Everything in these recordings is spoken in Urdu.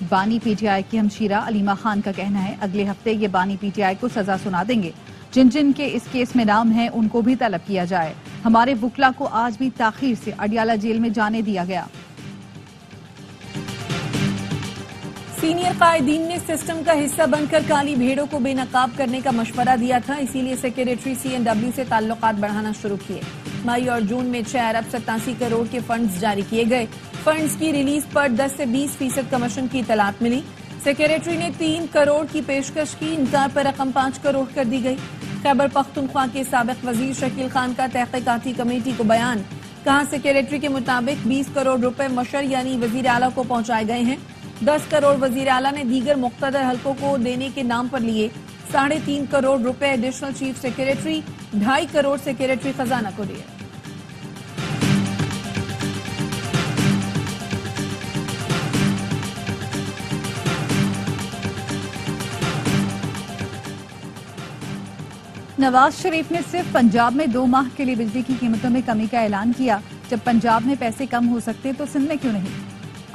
بانی پی ٹی آئی کی ہمشیرہ علیمہ خان کا کہنا ہے اگلے ہفتے یہ بانی پی ٹی آئی کو سزا سنا دیں گے. جن جن کے اس کیس میں نام ہیں ان کو بھی طلب کیا جائے. ہمارے وکلا کو آج بھی تاخیر سے اڈیالہ جیل میں جانے دیا گیا. سینئر قائدین نے سسٹم کا حصہ بن کر کالی بھیڑوں کو بے نقاب کرنے کا مشورہ دیا تھا، اسی لیے سیکریٹری CNW سے تعلقات بڑھانا شروع کیے. مئی اور جون میں 6 ارب 87 کروڑ کے فنڈز جاری کیے گئے. فنڈز کی ریلیز پر 10 سے 20% کمیشن کی اطلاعات ملی. سیکریٹری نے 3 کروڑ کی پیشکش کی، انکار پر رقم 5 کروڑ کر دی گئی. خیبر پختونخوا کے سابق وزیر شکیل خان کا تحقیقاتی کمیٹی کو بیان، کہا سیکریٹری کے مطابق 20 کروڑ روپے مشر یعنی وزیر اعلیٰ کو پہنچائے گئے ہیں. 10 کروڑ وزیر اعلیٰ نے دیگر مقتدر حلقوں کو دینے کے نام پر لیے. 3.5 کروڑ روپے additional chief secretary, 2.5 crore secretary خزانہ کو دیے. نواز شریف نے صرف پنجاب میں 2 ماہ کے لیے بجلی کی قیمتوں میں کمی کا اعلان کیا. جب پنجاب میں پیسے کم ہو سکتے تو سندھ میں کیوں نہیں؟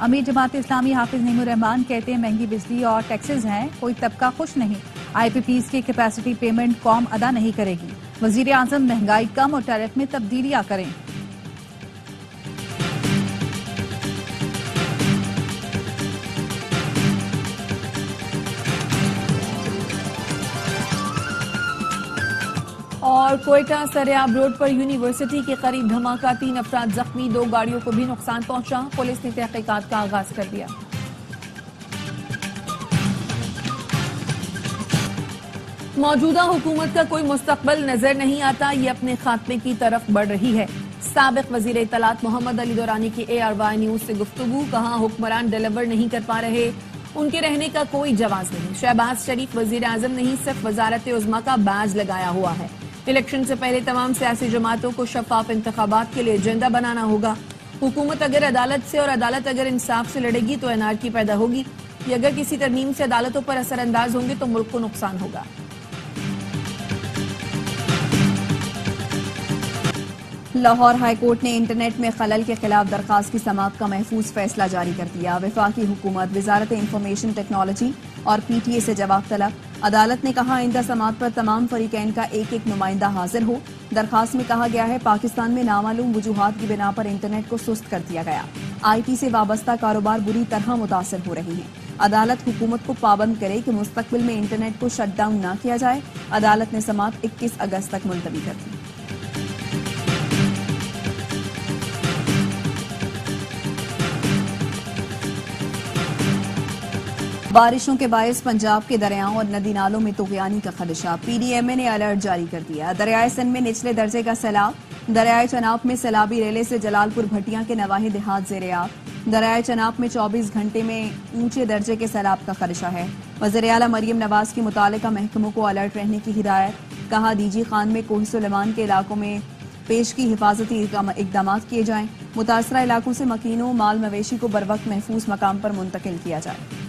امیر جماعت اسلامی حافظ نعیم الرحمان کہتے ہیں مہنگی بجلی اور ٹیکسز ہیں، کوئی طبقہ خوش نہیں. IPPs کی کیپیسٹی پیمنٹ قوم ادا نہیں کرے گی. وزیر اعظم مہنگائی کم اور ٹیرف میں تبدیلیاں کریں. اور کوئٹہ سریاب روڈ پر یونیورسٹی کے قریب دھماکہ، 3 افراد زخمی، 2 گاڑیوں کو بھی نقصان پہنچا. پولیس نے تحقیقات کا آغاز کر دیا. موجودہ حکومت کا کوئی مستقبل نظر نہیں آتا، یہ اپنے خاتمے کی طرف بڑھ رہی ہے. سابق وزیر اطلاعات محمد علی دورانی کی ARY نیوز سے گفتگو، کہا حکمران ڈیلیور نہیں کر پا رہے، ان کے رہنے کا کوئی جواز نہیں. شہباز شریف وزیر اعظم نہیں، صرف وزارت عظمیٰ کا بیج لگایا ہوا ہے. الیکشن سے پہلے تمام سیاسی جماعتوں کو شفاف انتخابات کے لیے ایجنڈا بنانا ہوگا. حکومت اگر عدالت سے اور عدالت اگر انصاف سے لڑے گی تو انارکی پیدا ہوگی. یہ اگر کسی ترمیم سے عدالتوں پر اثر انداز ہوں گے تو ملک کو نقصان ہوگا. لاہور ہائی کورٹ نے انٹرنیٹ میں خلل کے خلاف درخواست کی سماعت کا محفوظ فیصلہ جاری کر دیا. وفاقی حکومت، وزارت انفارمیشن ٹیکنالوجی اور PTA سے جواب طلب. عدالت نے کہا آئندہ سماعت پر تمام فریقین کا ایک نمائندہ حاضر ہو. درخواست میں کہا گیا ہے پاکستان میں نامعلوم وجوہات کی بنا پر انٹرنیٹ کو سست کر دیا گیا. IT سے وابستہ کاروبار بری طرح متاثر ہو رہے ہیں. عدالت حکومت کو پابند کرے کہ مستقبل میں انٹرنیٹ کو شٹ ڈاؤن نہ کیا جائے. عدالت نے سماعت 21 اگست تک ملتوی کر دی. بارشوں کے باعث پنجاب کے دریاؤں اور ندی نالوں میں طغیانی کا خدشہ. PDMA نے الرٹ جاری کر دیا. دریائے سندھ میں نچلے درجے کا سیلاب. دریائے چناب میں سیلابی ریلے سے جلال پور بھٹیاں کے نواحی دیہات زیر آب. دریائے چناب میں 24 گھنٹے میں اونچے درجے کے سیلاب کا خدشہ ہے. وزیر اعلیٰ مریم نواز کی متعلقہ محکموں کو الرٹ رہنے کی ہدایت. کہا DG خان میں کوہ سلیمان کے علاقوں میں پیش کی حفاظتی اقدامات کیے جائیں. متاثرہ علاقوں سے مکینوں مال مویشی کو بروقت محفوظ مقام پر منتقل کیا جائے.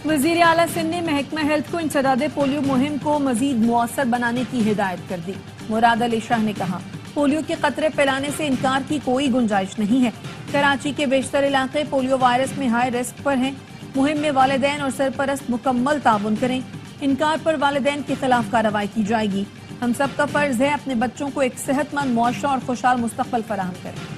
وزیر اعلیٰ سندھ نے محکمہ ہیلتھ کو انسداد پولیو مہم کو مزید مؤثر بنانے کی ہدایت کر دی. مراد علی شاہ نے کہا پولیو کے قطرے پلانے سے انکار کی کوئی گنجائش نہیں ہے. کراچی کے بیشتر علاقے پولیو وائرس میں ہائی رسک پر ہیں. مہم میں والدین اور سرپرست مکمل تعاون کریں. انکار پر والدین کے خلاف کارروائی کی جائے گی. ہم سب کا فرض ہے اپنے بچوں کو ایک صحت مند معاشرہ اور خوشحال مستقبل فراہم کریں.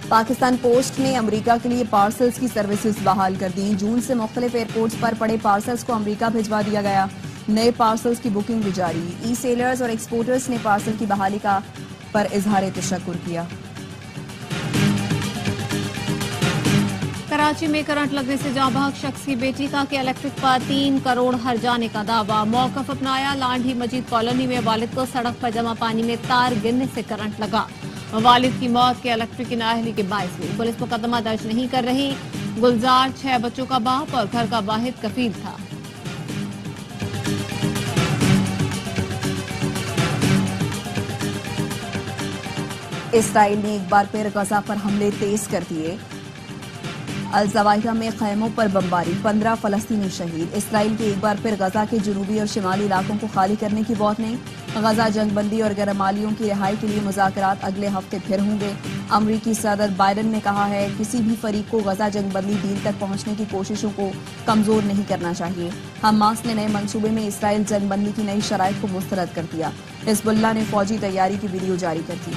پاکستان پوسٹ نے امریکہ کے لیے پارسلز کی سروسز بحال کر دی. جون سے مختلف ایئرپورٹس پر پڑے پارسلز کو امریکہ بھجوا دیا گیا. نئے پارسلز کی بکنگ بھی جاری. ای سیلرز اور ایکسپورٹرز نے پارسل کی بحالی پر اظہار تشکر کیا. کراچی میں کرنٹ لگنے سے جاں بحق شخص کی بیٹی کا کہ الیکٹرک پر 3 کروڑ ہر جانے کا دعویٰ. موقف اپنایا. لانڈھی مجید کالونی میں والد کو سڑک پر جمع پانی میں تار گرنے سے کرنٹ لگا. والد کی موت کے الیکٹرک کی نااہلی کے باعث ہوئی. پولیس مقدمہ درج نہیں کر رہی. گلزار 6 بچوں کا باپ اور گھر کا واحد کفیل تھا. اسرائیل نے ایک بار پھر غزہ پر حملے تیز کر دیے. الزوائیہ میں خیموں پر بمباری، 15 فلسطینی شہید۔ اسرائیل کی ایک بار پھر غزہ کے جنوبی اور شمالی علاقوں کو خالی کرنے کی وارننگ۔ غزہ جنگ بندی اور غیر مالیوں کی رہائی کے لیے مذاکرات اگلے ہفتے پھر ہوں گے۔ امریکی صدر بائیڈن نے کہا ہے کسی بھی فریق کو غزہ جنگ بندی ڈیل تک پہنچنے کی کوششوں کو کمزور نہیں کرنا چاہیے۔ حماس نے نئے منصوبے میں اسرائیل جنگ بندی کی نئی شرائط کو مسترد کر دیا۔ حزب اللہ نے فوجی تیاری کی ویڈیو جاری کر دی۔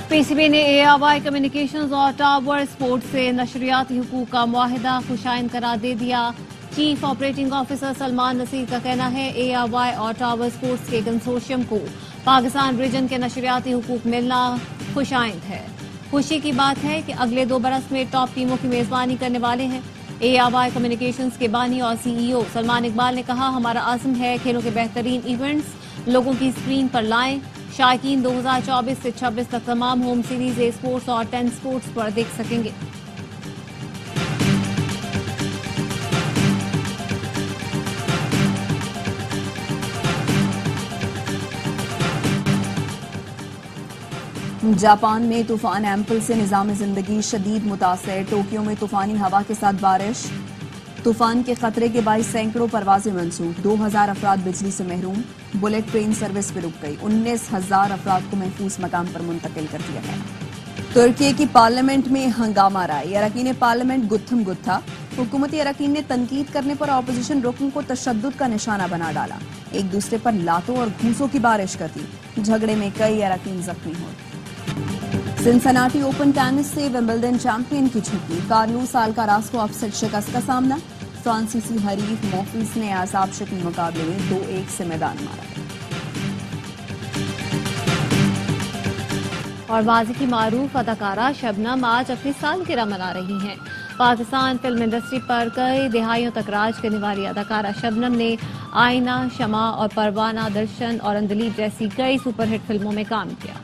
پی سی بی نے اے آئی وائی کمیونیکیشنز اور ٹاور اسپورٹ سے نشریاتی حقوق کا معاہدہ خوشائن قرار دے دیا۔ Chief operating officer Salman Naseer کا کہنا ہے اے آئی وائی اور ٹاور اسپورٹس کے کنسورشیم کو پاکستان ریجن کے نشریاتی حقوق ملنا خوشائند ہے۔ خوشی کی بات ہے کہ اگلے 2 برس میں ٹاپ ٹیموں کی میزبانی کرنے والے ہیں۔ اے آئی وائی کمیونیکیشنز کے بانی اور سی ای او سلمان اقبال نے کہا ہمارا عزم ہے کھیلوں کے بہترین ایونٹس لوگوں کی اسکرین پر لائیں۔ شائقین 2024 سے 26 تک تمام ہوم سیریز اے اسپورٹس اور 10 اسپورٹس پر دیکھ سکیں گے۔ جاپان میں طوفان ایمپل سے نظام زندگی شدید متاثر۔ ٹوکیو میں طوفانی ہوا کے ساتھ بارش، طوفان کے خطرے کے باعث سینکڑوں پروازیں منسوخ، 2000 افراد بجلی سے محروم، بلیٹ ٹرین سروس بھی رک گئی، 19,000 افراد کو محفوظ مقام پر منتقل کر دیا گیا۔ ترکی کی پارلیمنٹ میں ہنگامہ رائے، اراکین پارلیمنٹ گتھم گتھا، حکومتی اراکین نے تنقید کرنے پر اپوزیشن رکن کو تشدد کا نشانہ بنا ڈالا، ایک دوسرے پر لاتوں اور گھونسوں کی بارش کر دی، جھگڑے میں کئی اراکین زخمی ہوئے۔ سنسناٹی اوپن ٹینس سے ومبلڈن چیمپئن کی چھٹی، کارلوس الکاراز کو اپسیٹ شکست کا سامنا، فرانسیسی حریف موفیز نے اعصاب شکن مقابلے میں 2-1 سے میدان مارا۔ اور ماضی کی معروف اداکارہ شبنم آج اپنی سالگرہ منا رہی ہیں۔ پاکستان فلم انڈسٹری پر کئی دہائیوں تک راج کرنے والی اداکارہ شبنم نے آئینہ، شمع اور پروانہ، درشن اور اندلیب جیسی کئی سپر ہٹ فلموں میں کام کیا۔